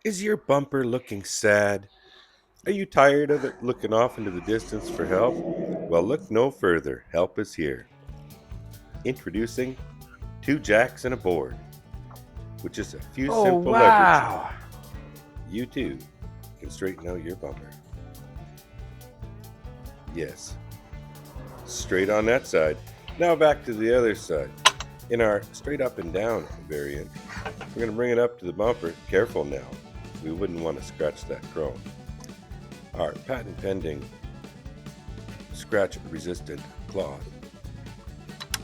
Is your bumper looking sad? Are you tired of it looking off into the distance for help? Well, look no further. Help is here. Introducing two jacks and a board. With just a few Oh, simple leverages, wow. you too can straighten out your bumper. Yes, straight on that side. Now back to the other side. In our straight up and down variant, we're going to bring it up to the bumper. Careful now. We wouldn't want to scratch that chrome. Our patent pending scratch resistant cloth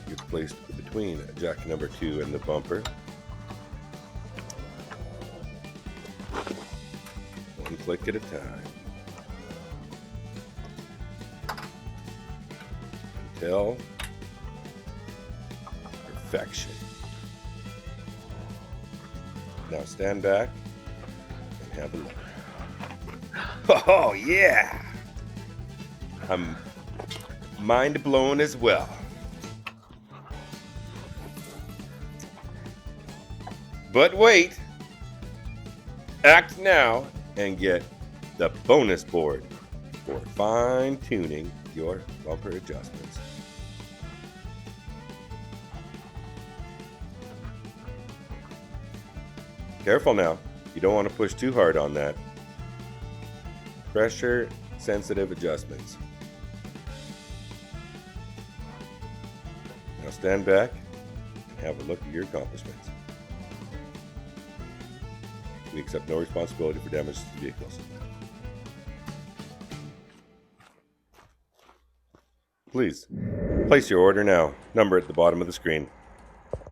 is placed between jack number 2 and the bumper. One click at a time. Until perfection. Now stand back and have a look. Oh yeah! I'm mind blown as well. But wait! Act now and get the bonus board for fine tuning your bumper adjustments. Careful now, you don't want to push too hard on that. Pressure sensitive adjustments. Now stand back and have a look at your accomplishments. We accept no responsibility for damage to vehicles. Please, place your order now. Number at the bottom of the screen.